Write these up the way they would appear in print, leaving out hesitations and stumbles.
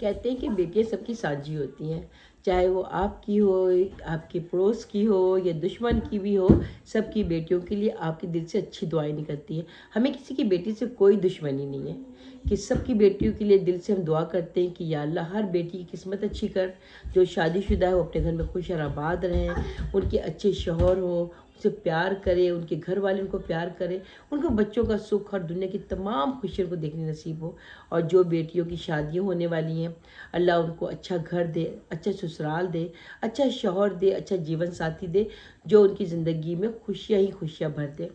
کہتے ہیں کہ بیٹیاں سب کی سانجھی ہوتی ہیں، چاہے وہ آپ کی ہو، آپ کے پڑوس کی ہو یا دشمن کی بھی ہو، سب کی بیٹیوں کے لیے آپ کے دل سے اچھی دعائیں نکلتی ہیں۔ ہمیں کسی کی بیٹی سے کوئی دشمنی نہیں ہے کہ سب کی بیٹیوں کے لیے دل سے ہم دعا کرتے ہیں کہ یا اللہ ہر بیٹی کی قسمت اچھی کر، جو شادی شدہ ہے وہ اپنے گھر میں خوش اور آباد رہیں، ان کے اچھے شوہر ہو، سے پیار کرے، ان کے گھر والے ان کو پیار کرے، ان کو بچوں کا سکھ اور دنیا کی تمام خوشیوں کو دیکھنے نصیب ہو۔ اور جو بیٹیوں کی شادیاں ہونے والی ہیں، اللہ ان کو اچھا گھر دے، اچھا سسرال دے، اچھا شوہر دے، اچھا جیون ساتھی دے، جو ان کی زندگی میں خوشیاں ہی خوشیاں بھر دے۔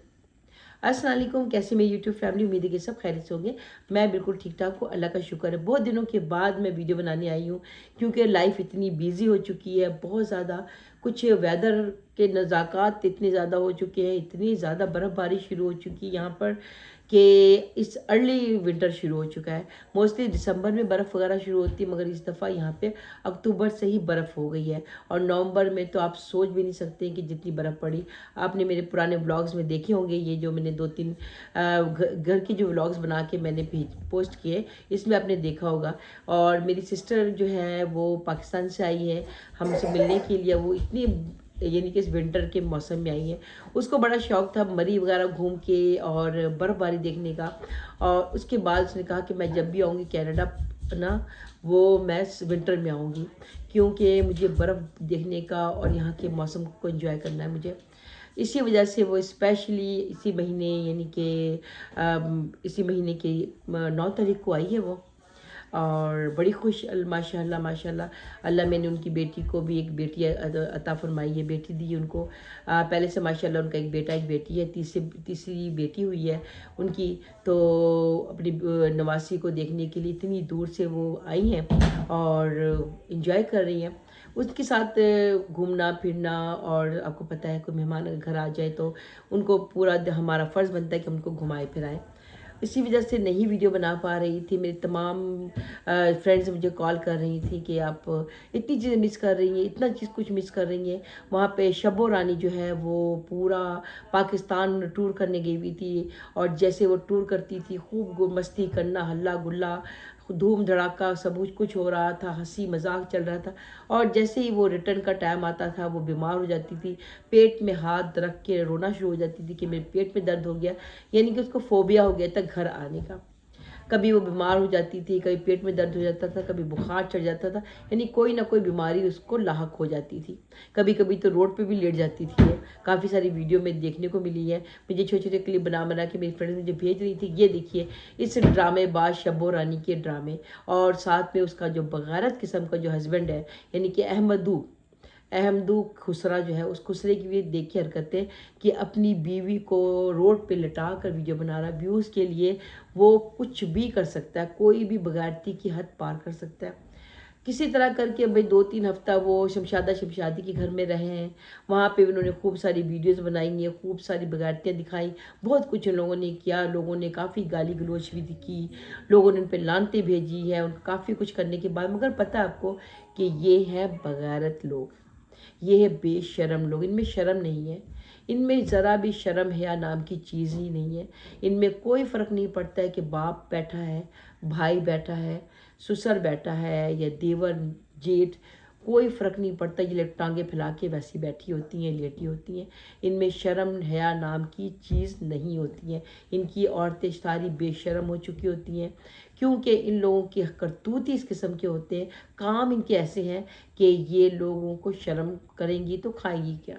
السلام علیکم، کیسے میری یوٹیوب فیملی؟ امید ہے کہ سب خیریت سے ہوں گے۔ میں بالکل ٹھیک ٹھاک ہوں، اللہ کا شکر ہے۔ بہت دنوں کے بعد میں ویڈیو بنانے آئی ہوں، کیونکہ لائف اتنی بیزی ہو چکی ہے، بہت زیادہ کچھ ویدر کے نزاکات اتنے زیادہ ہو چکے ہیں، اتنی زیادہ برف باری شروع ہو چکی ہے یہاں پر کہ اس ارلی ونٹر شروع ہو چکا ہے۔ موسٹلی دسمبر میں برف وغیرہ شروع ہوتی ہے، مگر اس دفعہ یہاں پہ اکتوبر سے ہی برف ہو گئی ہے، اور نومبر میں تو آپ سوچ بھی نہیں سکتے کہ جتنی برف پڑی۔ آپ نے میرے پرانے بلاگز میں دیکھے ہوں گے، یہ جو میں نے 2-3 گھر کی جو ولاگز بنا کے میں نے پوسٹ کیے، اس میں آپ نے دیکھا ہوگا۔ اور میری سسٹر جو ہے وہ پاکستان سے آئی ہے ہم سے ملنے کے لیے، وہ اتنی یعنی کہ اس ونٹر کے موسم میں آئی ہے، اس کو بڑا شوق تھا مری وغیرہ گھوم کے اور برف باری دیکھنے کا، اور اس کے بعد اس نے کہا کہ میں جب بھی آؤں گی کینیڈا نا، وہ میں ونٹر میں آؤں گی، کیونکہ مجھے برف دیکھنے کا اور یہاں کے موسم کو انجوائے کرنا ہے مجھے۔ اسی وجہ سے وہ اسپیشلی اسی مہینے یعنی کہ اسی مہینے کی 9 تاریخ کو آئی ہے وہ، اور بڑی خوش ماشاء اللہ ماشاء اللہ۔ اللہ میں نے ان کی بیٹی کو بھی ایک بیٹی عطا فرمائی ہے، بیٹی دی ان کو۔ پہلے سے ماشاء اللہ ان کا ایک بیٹا ایک بیٹی ہے، تیسری بیٹی ہوئی ہے ان کی۔ تو اپنی نواسی کو دیکھنے کے لیے اتنی دور سے وہ آئی ہیں اور انجوائے کر رہی ہیں، اس کے ساتھ گھومنا پھرنا۔ اور آپ کو پتہ ہے کوئی مہمان اگر گھر آ جائے تو ان کو پورا ہمارا فرض بنتا ہے کہ ہم ان کو گھمائے پھرائیں۔ اسی وجہ سے نہیں ویڈیو بنا پا رہی تھی۔ میری تمام فرینڈز مجھے کال کر رہی تھی کہ آپ اتنی چیزیں مس کر رہی ہیں، اتنا چیز کچھ مس کر رہی ہیں۔ وہاں پہ شب و رانی جو ہے وہ پورا پاکستان ٹور کرنے گئی ہوئی تھی، اور جیسے وہ ٹور کرتی تھی خوب مستی کرنا، ہلا گلا، دھوم دھڑاکا، سب کچھ ہو رہا تھا، ہنسی مذاق چل رہا تھا۔ اور جیسے ہی وہ ریٹرن کا ٹائم آتا تھا وہ بیمار ہو جاتی تھی، پیٹ میں ہاتھ رکھ کے رونا شروع ہو جاتی تھی کہ میرے پیٹ میں درد ہو گیا، یعنی کہ اس کو فوبیا ہو گیا تھا گھر آنے کا۔ کبھی وہ بیمار ہو جاتی تھی، کبھی پیٹ میں درد ہو جاتا تھا، کبھی بخار چڑھ جاتا تھا، یعنی کوئی نہ کوئی بیماری اس کو لاحق ہو جاتی تھی۔ کبھی کبھی تو روڈ پہ بھی لیٹ جاتی تھی۔ کافی ساری ویڈیو میں دیکھنے کو ملی ہے مجھے، چھوٹے چھوٹے کلپ بنا کے میری فرینڈز مجھے بھیج رہی تھی، یہ دیکھیے اس ڈرامے باز شب و رانی کے ڈرامے، اور ساتھ میں اس کا جو بغیرت قسم کا جو ہسبینڈ ہے یعنی کہ احمدو خسرا جو ہے، اس خسرے کی بھی دیکھ کے حرکتیں کہ اپنی بیوی کو روڈ پہ لٹا کر ویڈیو بنا رہا ہے ویوز کے لیے۔ وہ کچھ بھی کر سکتا ہے، کوئی بھی بغیرتی کی حد پار کر سکتا ہے، کسی طرح کر کے۔ بھائی 2-3 ہفتہ وہ شمشادی کے گھر میں رہے ہیں، وہاں پہ انہوں نے خوب ساری ویڈیوز بنائی ہیں، خوب ساری بغیرتیاں دکھائی، بہت کچھ ان لوگوں نے کیا، لوگوں نے کافی گالی گلوچ بھی کی، لوگوں نے ان پہ لعنتیں بھیجی ہے، ان کو کافی کچھ کرنے کے بعد، مگر پتہ ہے آپ کو کہ یہ ہے بغیرت لوگ، یہ ہے بے شرم لوگ، ان میں شرم نہیں ہے، ان میں ذرا بھی شرم حیا نام کی چیز ہی نہیں ہے۔ ان میں کوئی فرق نہیں پڑتا ہے کہ باپ بیٹھا ہے، بھائی بیٹھا ہے، سسر بیٹھا ہے یا دیور جیٹھ، کوئی فرق نہیں پڑتا، یہ لوگ ٹانگیں پھیلا کے ویسی بیٹھی ہوتی ہیں، لیٹی ہوتی ہیں۔ ان میں شرم حیا نام کی چیز نہیں ہوتی ہے، ان کی عورتیں ساری بے شرم ہو چکی ہوتی ہیں، کیونکہ ان لوگوں کے کرتوت ہی اس قسم کے ہوتے ہیں، کام ان کے ایسے ہیں کہ یہ لوگوں کو شرم کریں گی تو کھائیں گی کیا؟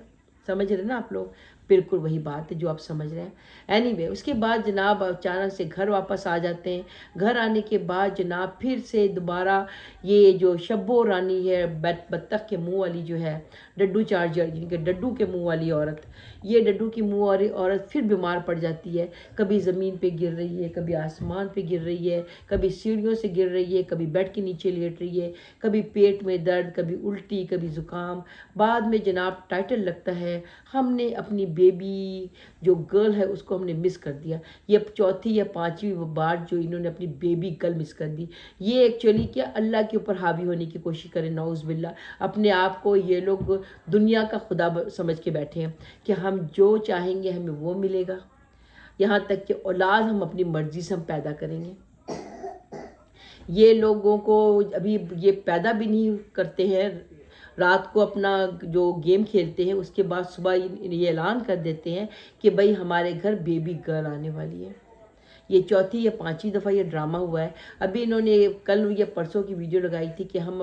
سمجھ رہے نا آپ لوگ؟ بالکل وہی بات ہے جو آپ سمجھ رہے ہیں۔ اینی وے، اس کے بعد جناب اچانک سے گھر واپس آ جاتے ہیں۔ گھر آنے کے بعد جناب پھر سے دوبارہ یہ جو شب و رانی ہے، بطخ کے منہ والی جو ہے، ڈڈو چارجر جن کے ڈڈو کے منہ والی عورت، یہ ڈڈو کی منہ والی عورت پھر بیمار پڑ جاتی ہے، کبھی زمین پہ گر رہی ہے، کبھی آسمان پہ گر رہی ہے، کبھی سیڑھیوں سے گر رہی ہے، کبھی بیڈ کے نیچے لیٹ رہی ہے، کبھی پیٹ میں درد، کبھی الٹی، کبھی زکام۔ بعد میں جناب ٹائٹل لگتا ہے ہم نے اپنی بیبی جو گرل ہے اس کو ہم نے مس کر دیا۔ یہ 4تھی یا 5ویں بار جو انہوں نے اپنی بیبی گرل مس کر دی۔ یہ ایکچولی کیا اللہ کے اوپر حاوی ہونے کی کوشش کریں، نعوذ باللہ، اپنے آپ کو یہ لوگ دنیا کا خدا سمجھ کے بیٹھے ہیں کہ ہم جو چاہیں گے ہمیں وہ ملے گا، یہاں تک کہ اولاد ہم اپنی مرضی سے ہم پیدا کریں گے۔ ये लोगों को अभी ये पैदा भी नहीं करते हैं, रात को अपना जो गेम खेलते हैं उसके बाद सुबह ये ऐलान कर देते हैं कि भाई हमारे घर बेबी गर्ल आने वाली है। ये चौथी या पांचवी दफ़ा ये ड्रामा हुआ है। अभी इन्होंने कल या परसों की वीडियो लगाई थी कि हम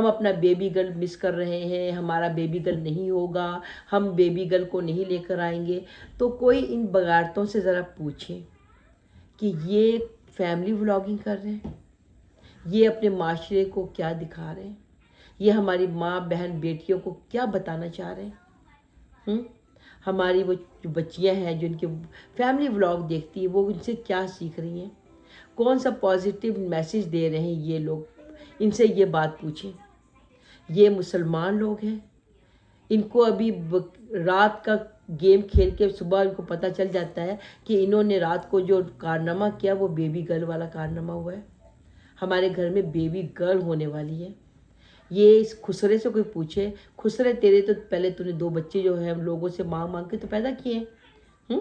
अपना बेबी गर्ल मिस कर रहे हैं, हमारा बेबी गर्ल नहीं होगा, हम बेबी गर्ल को नहीं लेकर आएंगे। तो कोई इन बगाड़तों से ज़रा पूछे कि ये फैमिली व्लॉगिंग कर रहे हैं, ये अपने माशरे को क्या दिखा रहे हैं, ये हमारी माँ बहन बेटियों को क्या बताना चाह रहे हैं। हमारी वो जो बच्चियाँ हैं जो इनके फैमिली व्लॉग देखती है वो उनसे क्या सीख रही हैं, कौन सा पॉजिटिव मैसेज दे रहे हैं ये लोग, इनसे ये बात पूछें। ये मुसलमान लोग हैं, इनको अभी रात का गेम खेल के सुबह इनको पता चल जाता है कि इन्होंने रात को जो कारनामा किया वो बेबी गर्ल वाला कारनामा हुआ है, हमारे घर में बेबी गर्ल होने वाली है। ये इस खुसरे से कोई पूछे, खुसरे तेरे तो पहले तूने 2 बच्चे जो है लोगों से मांग मांग के तो पैदा किए हैं।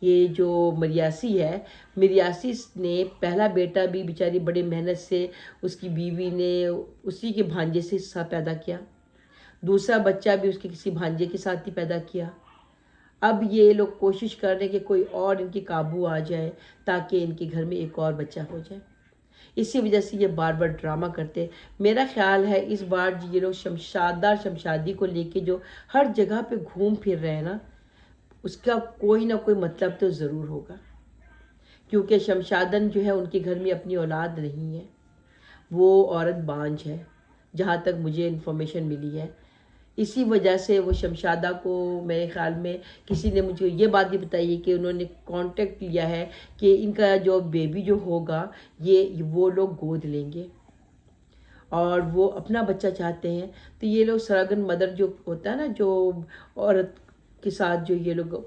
ये जो मरियासी है, मरियासी ने पहला बेटा भी बेचारी बड़ी मेहनत से उसकी बीवी ने उसी के भांजे से पैदा किया, दूसरा बच्चा भी उसके किसी भांजे के साथ ही पैदा किया। अब ये लोग कोशिश कर रहे हैं कि कोई और इनके काबू आ जाए ताकि इनके घर में एक और बच्चा हो जाए। इसी वजह से ये बार बार ड्रामा करते। मेरा ख्याल है इस बार ये लोग शमशादी को लेके जो हर जगह पे घूम फिर रहे हैं ना, उसका कोई ना कोई मतलब तो ज़रूर होगा, क्योंकि शमशादन जो है उनके घर में अपनी औलाद नहीं है, वो औरत बांझ है जहाँ तक मुझे इन्फॉर्मेशन मिली है। इसी वजह से वो शमशादा को मेरे ख्याल में किसी ने मुझे ये बात भी बताई है कि उन्होंने कांटेक्ट लिया है कि इनका जो बेबी जो होगा ये वो लोग गोद लेंगे और वो अपना बच्चा चाहते हैं। तो ये लोग सरागन मदर जो होता है ना, जो औरत के साथ जो ये लोग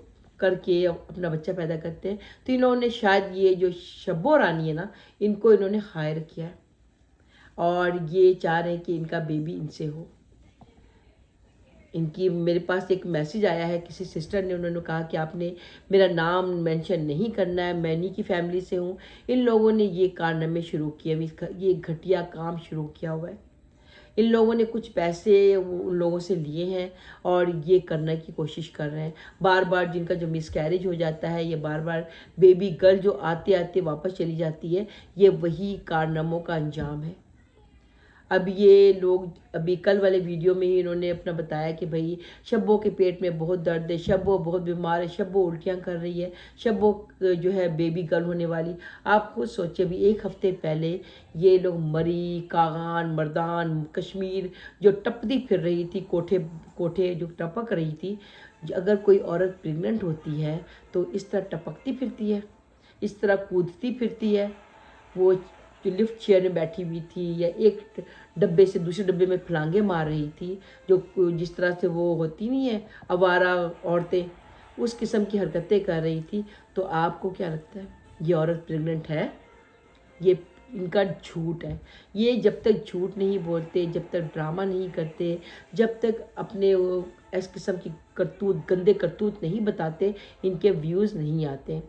करके अपना बच्चा पैदा करते हैं, तो इन्होंने शायद ये जो शब्बो रानी है ना, इनको इन्होंने हायर किया है और ये चाह रहे हैं कि इनका बेबी इनसे हो। इनकी मेरे पास एक मैसेज आया है किसी सिस्टर ने, उन्होंने कहा कि आपने मेरा नाम मेंशन नहीं करना है, मैं इन्हीं की फैमिली से हूँ। इन लोगों ने ये कारनामे शुरू किए, ये घटिया काम शुरू किया हुआ है। इन लोगों ने कुछ पैसे उन लोगों से लिए हैं और ये करने की कोशिश कर रहे हैं। बार बार जिनका जो मिसकैरेज हो जाता है, ये बार बार बेबी गर्ल जो आते आते वापस चली जाती है, ये वही कारनामों का अंजाम है। अब ये लोग अभी कल वाले वीडियो में ही इन्होंने अपना बताया कि भाई शब्बो के पेट में बहुत दर्द है, शब्बो बहुत बीमार है, शब्बो उल्टियाँ कर रही है, शब्बो जो है बेबी गर्ल होने वाली। आप खुद सोचिए, अभी 1 हफ्ते पहले ये लोग मरी, कागान, मर्दान, कश्मीर जो टपती फिर रही थी, कोठे कोठे जो टपक रही थी। अगर कोई औरत प्रेग्नेंट होती है तो इस तरह टपकती फिरती है, इस तरह कूदती फिरती है। वो जो लिफ्ट चेयर में बैठी हुई थी या एक डब्बे से दूसरे डब्बे में फलांगे मार रही थी, जो जिस तरह से वो होती नहीं है आवारा औरतें, उस किस्म की हरकतें कर रही थी। तो आपको क्या लगता है ये औरत प्रेग्नेंट है? ये इनका झूठ है। ये जब तक झूठ नहीं बोलते, जब तक ड्रामा नहीं करते, जब तक अपने इस किस्म की करतूत, गंदे करतूत नहीं बताते, इनके व्यूज़ नहीं आते।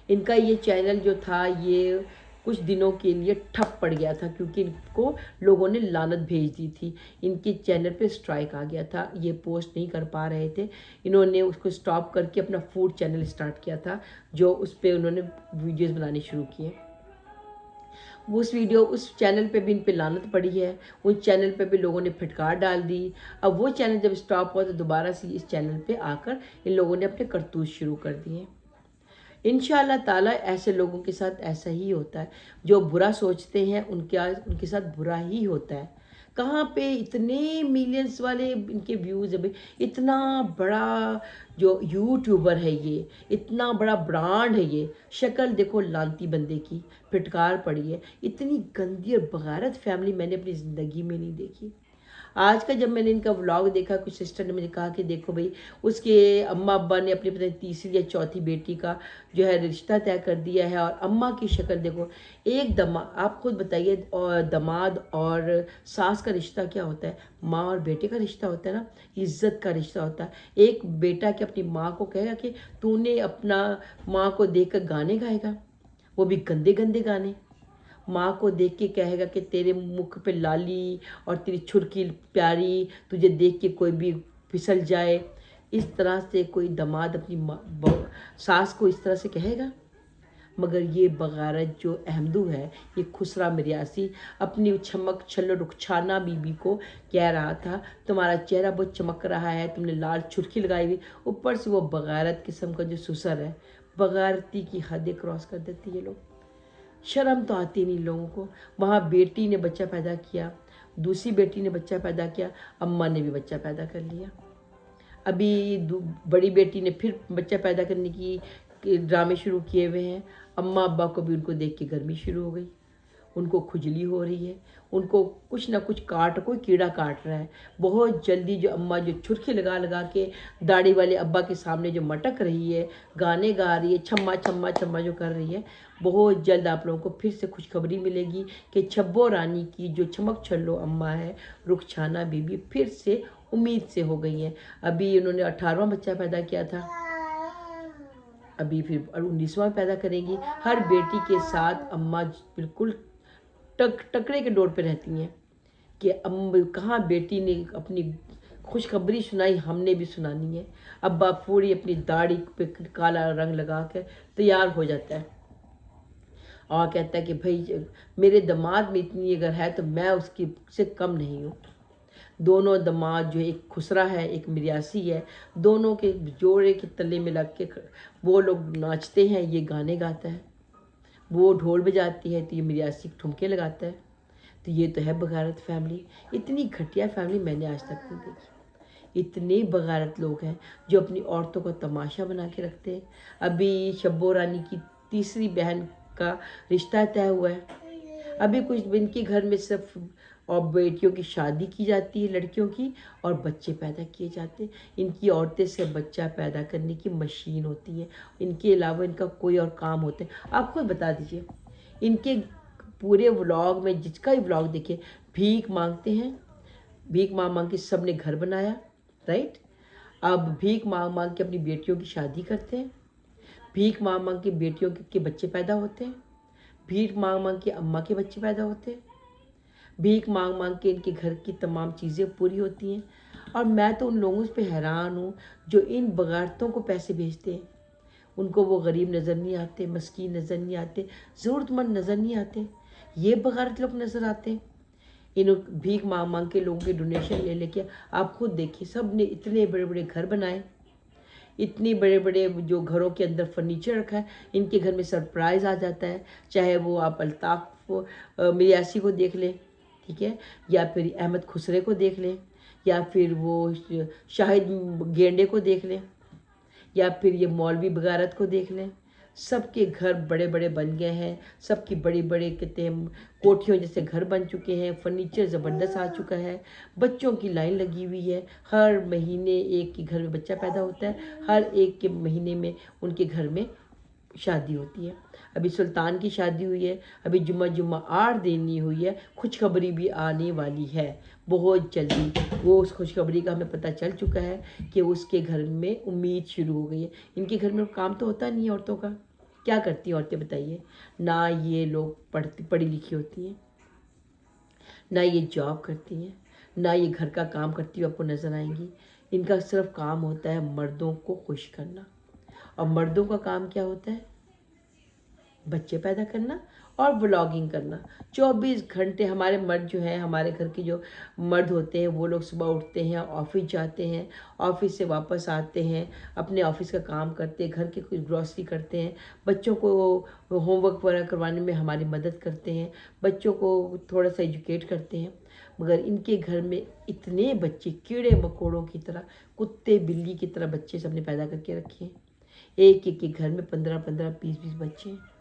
इनका ये चैनल जो था ये कुछ दिनों के लिए ठप पड़ गया था क्योंकि इनको लोगों ने लानत भेज दी थी। इनके चैनल पे स्ट्राइक आ गया था, ये पोस्ट नहीं कर पा रहे थे। इन्होंने उसको स्टॉप करके अपना फूड चैनल स्टार्ट किया था, जो उस पर उन्होंने वीडियोस बनाने शुरू किए। उस चैनल पे भी इन पे लानत पड़ी है, उस चैनल पे भी लोगों ने फिटकार डाल दी। अब वो चैनल जब स्टॉप हुआ तो दोबारा से इस चैनल पे आकर इन लोगों ने अपने करतूत शुरू कर दिए। इंशाअल्लाह ताला ऐसे लोगों के साथ ऐसा ही होता है, जो बुरा सोचते हैं उनके साथ बुरा ही होता है। कहाँ पे इतने मिलियंस वाले इनके व्यूज़ है, इतना बड़ा जो यूट्यूबर है, ये इतना बड़ा ब्रांड है, ये शक्ल देखो लानती बंदे की, फिटकार पड़ी है। इतनी गंदी और बगारत फैमिली मैंने अपनी ज़िंदगी में नहीं देखी। आज का जब मैंने इनका व्लॉग देखा, कुछ सिस्टर ने मुझे कहा कि देखो भाई, उसके अम्मा अब्बा ने अपनी पता नहीं तीसरी या चौथी बेटी का जो है रिश्ता तय कर दिया है, और अम्मा की शक्ल देखो। एक आप खुद बताइए, और दामाद और सास का रिश्ता क्या होता है? माँ और बेटे का रिश्ता होता है ना, इज्जत का रिश्ता होता है। एक बेटा कि अपनी माँ को कहेगा कि तूने अपना माँ को देख कर गाने गाएगा, वो भी गंदे गंदे गाने। माँ को देख के कहेगा कि तेरे मुख पे लाली और तेरी छुरकी प्यारी, तुझे देख के कोई भी फिसल जाए। इस तरह से कोई दामाद अपनी सास को इस तरह से कहेगा? मगर ये बगारत जो अहमदू है, ये खुसरा मिर्यासी अपनी चमक छल्लो रुखसाना बीबी को कह रहा था, तुम्हारा चेहरा बहुत चमक रहा है, तुमने लाल छुरखी लगाई हुई। ऊपर से वो बगारत किस्म का जो सुसर है, बगारती की हदें क्रॉस कर देती है लोग। शर्म तो आती नहीं लोगों को। वहाँ बेटी ने बच्चा पैदा किया, दूसरी बेटी ने बच्चा पैदा किया, अम्मा ने भी बच्चा पैदा कर लिया। अभी बड़ी बेटी ने फिर बच्चा पैदा करने की ड्रामे शुरू किए हुए हैं। अम्मा अब्बा को भी उनको देख के गर्मी शुरू हो गई, उनको खुजली हो रही है, उनको कुछ ना कुछ कोई कीड़ा काट रहा है। बहुत जल्दी जो अम्मा जो छुरखी लगा लगा के दाढ़ी वाले अब्बा के सामने जो मटक रही है, गाने गा रही है, छम्मा छम्मा छम्मा जो कर रही है, बहुत जल्द आप लोगों को फिर से खुशखबरी मिलेगी कि छब्बो रानी की जो चमक छल्लो अम्मा है, रुखसाना बीबी, फिर से उम्मीद से हो गई हैं। अभी उन्होंने 18वां बच्चा पैदा किया था, अभी फिर 19वां पैदा करेंगी। हर बेटी के साथ अम्मा बिल्कुल टकरे के डोर पे रहती हैं कि कहाँ बेटी ने अपनी खुशखबरी सुनाई, हमने भी सुनानी है। अब्बा पूरी अपनी दाढ़ी पे काला रंग लगा कर तैयार हो जाता है और कहता है कि भाई मेरे दामाद में इतनी अगर है तो मैं उसकी से कम नहीं हूँ। दोनों दामाद जो एक खुसरा है, एक मिर्यासी है, दोनों के जोड़े के तले में लग के वो लोग नाचते हैं, ये गाने गाता है, वो ढोल बजाती है तो ये मिर्यासी ठुमके लगाता है। तो ये तो है बगारत फैमिली। इतनी घटिया फैमिली मैंने आज तक नहीं देखी। इतने बगारत लोग हैं जो अपनी औरतों को तमाशा बना के रखते हैं। अभी शब्बो रानी की तीसरी बहन का रिश्ता तय हुआ है। अभी कुछ दिन के घर में सिर्फ और बेटियों की शादी की जाती है, लड़कियों की, और बच्चे पैदा किए जाते हैं। इनकी औरतें से बच्चा पैदा करने की मशीन होती है, इनके अलावा इनका कोई और काम होता है? आप खुद बता दीजिए। इनके पूरे व्लॉग में, जिसका ही व्लॉग देखे, भीख मांगते हैं, भीख मांग मांग के सब ने घर बनाया, राइट। अब भीख मांग मांग के अपनी बेटियों की शादी करते हैं, भीख मांग मांग के बेटियों के बच्चे पैदा होते हैं, भीख मांग मांग के अम्मा के बच्चे पैदा होते हैं, भीख मांग मांग के इनके घर की तमाम चीज़ें पूरी होती हैं। और मैं तो उन लोगों पे हैरान हूँ जो इन बगारतों को पैसे भेजते हैं। उनको वो गरीब नज़र नहीं आते, मस्कीन नज़र नहीं आते, ज़रूरतमंद नज़र नहीं आते, ये बगारत लोग नज़र आते हैं। इन भीख मांग मांग के लोगों के डोनेशन ले लेके आप खुद देखिए, सब ने इतने बड़े बड़े घर बनाए, इतने बड़े बड़े जो घरों के अंदर फर्नीचर रखा है। इनके घर में सरप्राइज़ आ जाता है, चाहे वो आप अल्ताफ़ मियासी को देख लें, ठीक है, या फिर अहमद खुसरे को देख लें, या फिर वो शाहिद गेंडे को देख लें, या फिर ये मौलवी बगारत को देख लें। सबके घर बड़े बड़े बन गए हैं, सबकी बड़ी बड़े कहते हैं कोठियों जैसे घर बन चुके हैं, फर्नीचर ज़बरदस्त आ चुका है, बच्चों की लाइन लगी हुई है। हर महीने एक के घर में बच्चा पैदा होता है, हर एक के महीने में उनके घर में शादी होती है। अभी सुल्तान की शादी हुई है, अभी जुम्मा 8 दिन ही हुई है, खुशखबरी भी आने वाली है बहुत जल्दी। वो उस खुशखबरी का हमें पता चल चुका है कि उसके घर में उम्मीद शुरू हो गई है। इनके घर में काम तो होता नहीं है औरतों का। क्या करती हैं औरतें बताइए? ना ये लोग पढ़ी लिखी होती हैं, ना ये जॉब करती हैं, ना ये घर का काम करती हुई आपको नज़र आएंगी। इनका सिर्फ काम होता है मर्दों को खुश करना। और मर्दों का काम क्या होता है? बच्चे पैदा करना और व्लॉगिंग करना। 24 घंटे हमारे मर्द जो हैं, हमारे घर के जो मर्द होते हैं, वो लोग सुबह उठते हैं, ऑफिस जाते हैं, ऑफिस से वापस आते हैं, अपने ऑफिस का काम करते हैं, घर की कुछ ग्रॉसरी करते हैं, बच्चों को होमवर्क वगैरह करवाने में हमारी मदद करते हैं, बच्चों को थोड़ा सा एजुकेट करते हैं। मगर इनके घर में इतने बच्चे कीड़े मकोड़ों की तरह, कुत्ते बिल्ली की तरह बच्चे सबने पैदा करके रखे हैं। एक एक के घर में 15-15, 20-20 बच्चे हैं।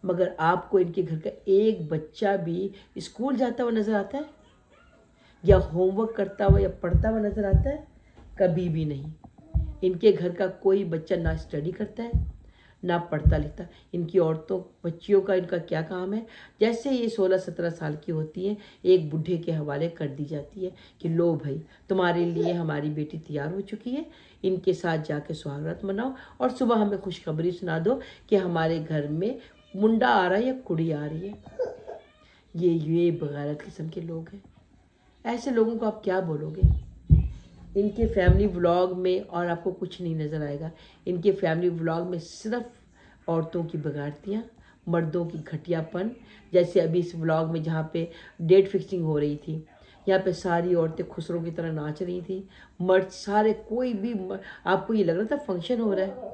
मगर आपको इनके घर का एक बच्चा भी स्कूल जाता हुआ नज़र आता है या होमवर्क करता हुआ या पढ़ता हुआ नज़र आता है? कभी भी नहीं। इनके घर का कोई बच्चा ना स्टडी करता है, ना पढ़ता लिखता। इनकी औरतों बच्चियों का इनका क्या काम है? जैसे ये 16-17 साल की होती हैं, एक बूढ़े के हवाले कर दी जाती है कि लो भाई, तुम्हारे लिए हमारी बेटी तैयार हो चुकी है, इनके साथ जाके सुहागरात मनाओ और सुबह हमें खुशखबरी सुना दो कि हमारे घर में मुंडा आ रहा है या कुड़ी आ रही है। ये बगारत किस्म के लोग हैं। ऐसे लोगों को आप क्या बोलोगे? इनके फैमिली व्लॉग में और आपको कुछ नहीं नज़र आएगा। इनके फैमिली व्लॉग में सिर्फ औरतों की बगाड़तियाँ, मर्दों की घटियापन। जैसे अभी इस व्लॉग में जहाँ पे डेट फिक्सिंग हो रही थी, यहाँ पे सारी औरतें खुसरों की तरह नाच रही थी, मर्द सारे, कोई भी आपको ये लग रहा था फंक्शन हो रहा है।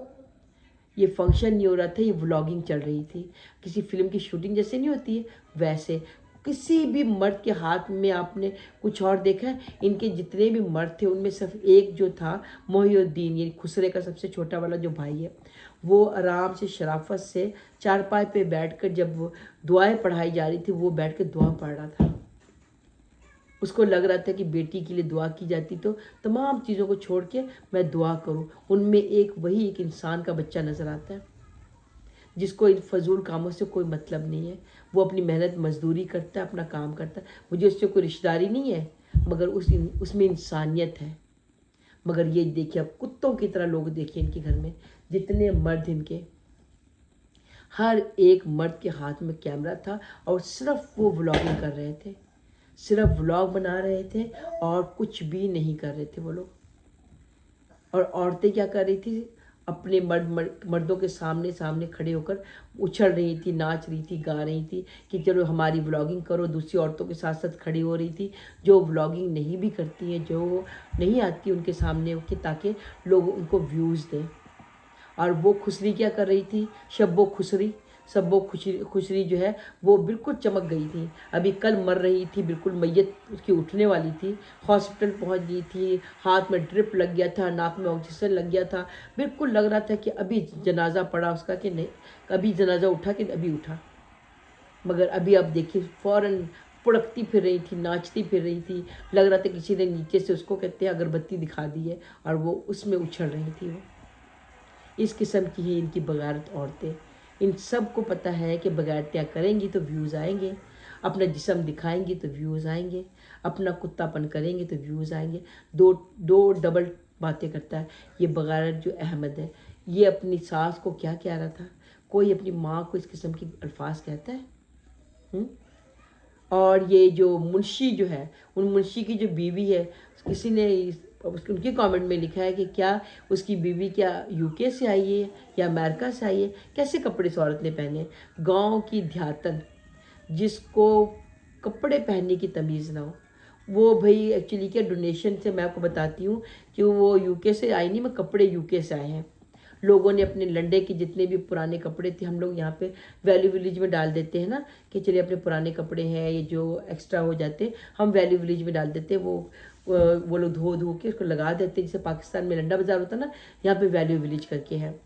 ये फंक्शन नहीं हो रहा था, ये व्लॉगिंग चल रही थी। किसी फिल्म की शूटिंग जैसे नहीं होती है वैसे। किसी भी मर्द के हाथ में आपने कुछ और देखा है? इनके जितने भी मर्द थे उनमें सिर्फ एक जो था, मोहिउद्दीन, ये खुसरे का सबसे छोटा वाला जो भाई है, वो आराम से शराफत से चारपाई पे बैठकर, जब वो दुआएं पढ़ाई जा रही थी, वो बैठ कर दुआ पढ़ रहा था। उसको लग रहा था कि बेटी के लिए दुआ की जाती तो तमाम चीज़ों को छोड़ के मैं दुआ करूं। उनमें एक इंसान का बच्चा नज़र आता है जिसको इन फजूल कामों से कोई मतलब नहीं है। वो अपनी मेहनत मजदूरी करता है, अपना काम करता है। मुझे उससे कोई रिश्तेदारी नहीं है, मगर उसमें इंसानियत है। मगर ये देखिए, अब कुत्तों की तरह लोग देखिए इनके घर में, जितने मर्द इनके, हर एक मर्द के हाथ में कैमरा था और सिर्फ वो व्लॉगिंग कर रहे थे, सिर्फ व्लॉग बना रहे थे और कुछ भी नहीं कर रहे थे वो लोग। और औरतें क्या कर रही थी? अपने मर्दों के सामने सामने खड़े होकर उछल रही थी, नाच रही थी, गा रही थी कि चलो हमारी व्लॉगिंग करो। दूसरी औरतों के साथ साथ खड़ी हो रही थी जो व्लॉगिंग नहीं भी करती हैं, जो नहीं आती उनके सामने कि ताकि लोग उनको व्यूज़ दें। और वो खुसरी क्या कर रही थी? शब्बो खुशरी जो है वो बिल्कुल चमक गई थी। अभी कल मर रही थी, बिल्कुल मैयत उसकी उठने वाली थी, हॉस्पिटल पहुंच गई थी, हाथ में ड्रिप लग गया था, नाक में ऑक्सीजन लग गया था, बिल्कुल लग रहा था कि अभी जनाजा पड़ा उसका कि नहीं, अभी जनाजा उठा कि अभी उठा। मगर अभी आप देखिए फ़ौरन पुड़कती फिर रही थी, नाचती फिर रही थी, लग रहा था किसी ने नीचे से उसको कहते हैं अगरबत्ती दिखा दी है और वो उसमें उछल रही थी। वो इस किस्म की ही इनकी बगारत औरतें। इन सब को पता है कि बगारतियाँ करेंगी तो व्यूज़ आएंगे, अपना जिस्म दिखाएंगी तो व्यूज़ आएंगे, अपना कुत्तापन करेंगे तो व्यूज़ आएंगे। दो दो डबल बातें करता है ये बगारत जो अहमद है। ये अपनी सास को क्या कह रहा था? कोई अपनी माँ को इस किस्म की अल्फाज कहता है? हुँ? और ये जो मुंशी जो है, उन मुंशी की जो बीवी है, किसी ने उनके कमेंट में लिखा है कि क्या उसकी बीवी क्या यूके से आई है या अमेरिका से आई है? कैसे कपड़े इस औरत ने पहने? गांव की ध्यातन जिसको कपड़े पहनने की तमीज़ ना हो, वो भाई एक्चुअली क्या, डोनेशन से मैं आपको बताती हूँ कि वो यूके से आई नहीं, मैं कपड़े यूके से आए हैं। लोगों ने अपने लंडे के जितने भी पुराने कपड़े थे, हम लोग यहाँ पे वैल्यू विलेज में डाल देते हैं ना कि चलिए अपने पुराने कपड़े हैं ये जो एक्स्ट्रा हो जाते हैं हम वैल्यू विलेज में डाल देते हैं। वो लोग धो धो के उसको लगा देते हैं, जैसे पाकिस्तान में लंडा बाज़ार होता है ना, यहाँ पे वैल्यू विलेज करके है।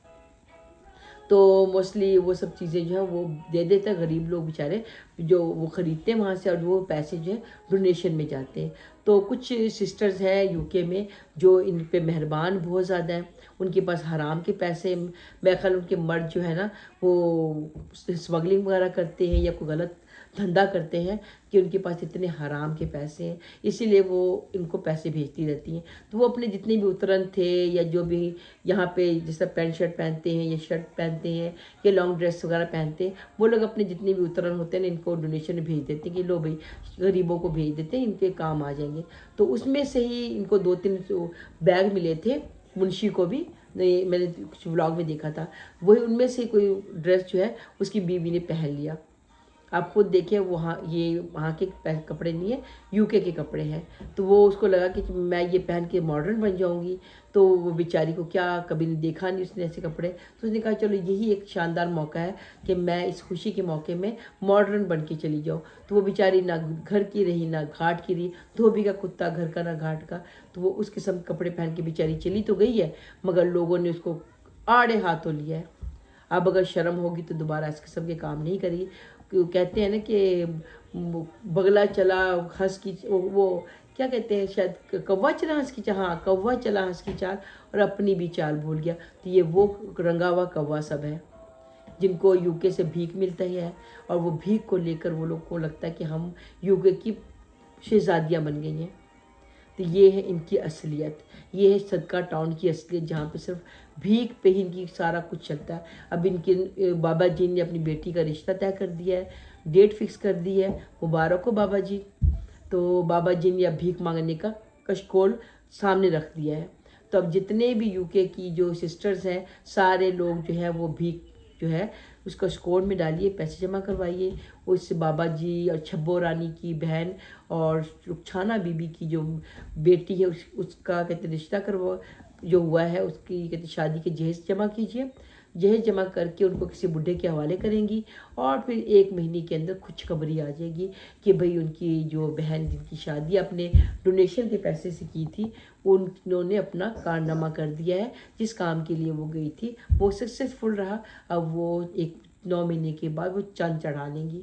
तो मोस्टली वो सब चीज़ें जो है वो दे देते हैं गरीब लोग बेचारे, जो वो ख़रीदते हैं वहाँ से, और वो पैसे जो है डोनेशन में जाते हैं। तो कुछ सिस्टर्स हैं यूके में जो इन पे मेहरबान बहुत ज़्यादा हैं, उनके पास हराम के पैसे, मेरे ख्याल उनके मर्द जो है ना वो स्मगलिंग वगैरह करते हैं या कोई गलत धंधा करते हैं कि उनके पास इतने हराम के पैसे हैं, इसीलिए वो इनको पैसे भेजती रहती हैं। तो वो अपने जितने भी उतरन थे या जो भी यहाँ पे जैसा पैंट शर्ट पहनते हैं या शर्ट पहनते हैं या लॉन्ग ड्रेस वगैरह पहनते हैं, वो लोग अपने जितने भी उतरन होते हैं ना इनको डोनेशन भेज देते हैं कि लो भाई गरीबों को भेज देते हैं, इनके काम आ जाएंगे। तो उसमें से ही इनको 2-3 बैग मिले थे, मुंशी को भी, नहीं मैंने कुछ व्लॉग में देखा था, वही उनमें से कोई ड्रेस जो है उसकी बीवी ने पहन लिया। आप खुद देखिए, वहाँ ये वहाँ के कपड़े नहीं है, यूके के कपड़े हैं। तो वो उसको लगा कि मैं ये पहन के मॉडर्न बन जाऊँगी। तो वो बेचारी को क्या, कभी देखा नहीं उसने ऐसे कपड़े, तो उसने कहा चलो यही एक शानदार मौका है कि मैं इस खुशी के मौके में मॉडर्न बन के चली जाऊँ। तो वो बेचारी ना घर की रही ना घाट की रही, धोबी का कुत्ता घर का ना घाट का। तो वो उस किस्म के कपड़े पहन के बेचारी चली तो गई है, मगर लोगों ने उसको आड़े हाथों लिया है। अब अगर शर्म होगी तो दोबारा इस किस्म के काम नहीं करेगी। कहते हैं ना कि बगला चला हंस की, वो क्या कहते हैं शायद, कौवा चला हंस की चाल, हाँ कौवा चला हंस की चाल और अपनी भी चाल भूल गया। तो ये वो रंगा हुआ कौवा सब है जिनको यूके से भीख मिलता ही है, और वो भीख को लेकर वो लोग को लगता है कि हम यूके की शहजादियाँ बन गई हैं। तो ये है इनकी असलियत, ये है सदका टाउन की असलियत, जहाँ पे सिर्फ भीख पे ही इनकी सारा कुछ चलता है। अब इनके बाबा जी ने अपनी बेटी का रिश्ता तय कर दिया है, डेट फिक्स कर दी है। मुबारक हो बाबा जी। तो बाबा जी ने अब भीख मांगने का कशकोल सामने रख दिया है। तो अब जितने भी यूके की जो सिस्टर्स हैं, सारे लोग जो है वो भीख जो है उसका स्कोर में डालिए, पैसे जमा करवाइए। उससे बाबा जी और छब्बो रानी की बहन और रुखसाना बीबी की जो बेटी है उसका कहते रिश्ता करवा जो हुआ है, उसकी कहते शादी के जहेज जमा कीजिए। जहेज जमा करके उनको किसी बुढ़े के हवाले करेंगी और फिर 1 महीने के अंदर खुशखबरी आ जाएगी कि भाई उनकी जो बहन जिनकी शादी अपने डोनेशन के पैसे से की थी, उन्होंने अपना कारनामा कर दिया है। जिस काम के लिए वो गई थी वो सक्सेसफुल रहा। अब वो 9 महीने के बाद वो चांद चढ़ा लेंगी।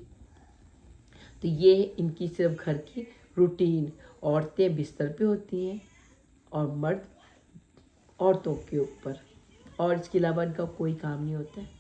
तो ये इनकी सिर्फ घर की रूटीन। औरतें बिस्तर पे होती हैं और मर्द औरतों के ऊपर, और इसके अलावा इनका कोई काम नहीं होता है।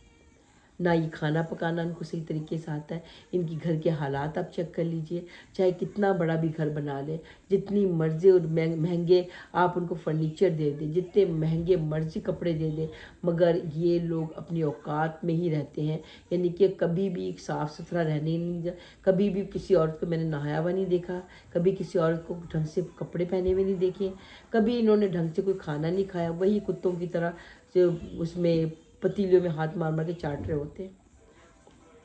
ना ये खाना पकाना इनको सही तरीके से आता है। इनकी घर के हालात आप चेक कर लीजिए, चाहे कितना बड़ा भी घर बना ले, जितनी मर्जी और महंगे आप उनको फर्नीचर दे दें, जितने महंगे मर्जी कपड़े दे दें, मगर ये लोग अपनी औकात में ही रहते हैं। यानी कि कभी भी साफ़ सुथरा रहने नहीं, कभी भी किसी औरत को मैंने नहाया हुआ नहीं देखा, कभी किसी औरत को ढंग से कपड़े पहने हुए नहीं देखे, कभी इन्होंने ढंग से कोई खाना नहीं खाया। वही कुत्तों की तरह जो उसमें पतीलियों में हाथ मार मार के चाट रहे होते हैं।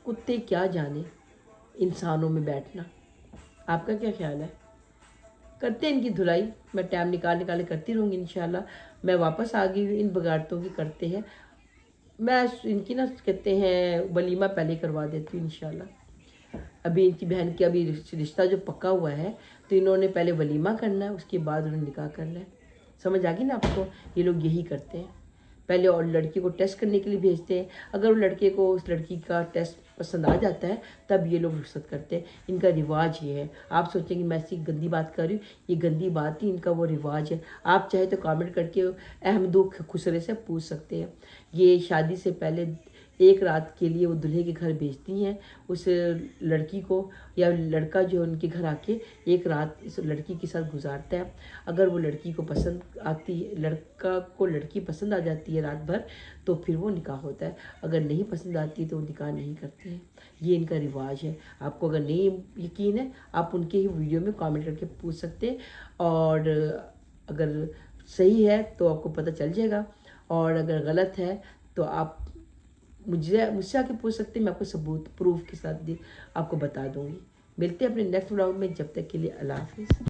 कुत्ते क्या जाने इंसानों में बैठना। आपका क्या ख्याल है? करते हैं इनकी धुलाई, मैं टाइम निकाल निकाल करती रहूँगी इंशाल्लाह। मैं वापस आ गई हूँ, इन बगाड़तों की करते हैं। मैं इनकी ना कहते हैं वलीमा पहले करवा देती हूँ इंशाल्लाह। अभी इनकी बहन की अभी रिश्ता जो पक्का हुआ है, तो इन्होंने पहले वलीमा करना है, उसके बाद उन्होंने निकाह करना है। समझ आ गई ना आपको? ये लोग यही करते हैं, पहले और लड़की को टेस्ट करने के लिए भेजते हैं। अगर वो लड़के को उस लड़की का टेस्ट पसंद आ जाता है तब ये लोग रुखसत करते हैं। इनका रिवाज ये है। आप सोचेंगे मैं ऐसी गंदी बात कर रही हूँ, ये गंदी बात ही इनका वो रिवाज है। आप चाहे तो कमेंट करके अहमदो खुसरे से पूछ सकते हैं। ये शादी से पहले 1 रात के लिए वो दूल्हे के घर भेजती हैं उस लड़की को, या लड़का जो उनके घर आके 1 रात इस लड़की के साथ गुजारता है। अगर वो लड़की को पसंद आती है, लड़का को लड़की पसंद आ जाती है रात भर, तो फिर वो निकाह होता है। अगर नहीं पसंद आती तो वो निकाह नहीं करते हैं। ये इनका रिवाज है। आपको अगर नहीं यकीन है आप उनके ही वीडियो में कमेंट करके पूछ सकते हैं, और अगर सही है तो आपको पता चल जाएगा, और अगर गलत है तो आप मुझसे आके पूछ सकते हैं। मैं आपको सबूत प्रूफ के साथ आपको बता दूंगी। मिलते हैं अपने नेक्स्ट व्लॉग में, जब तक के लिए अल्लाह हाफिज़।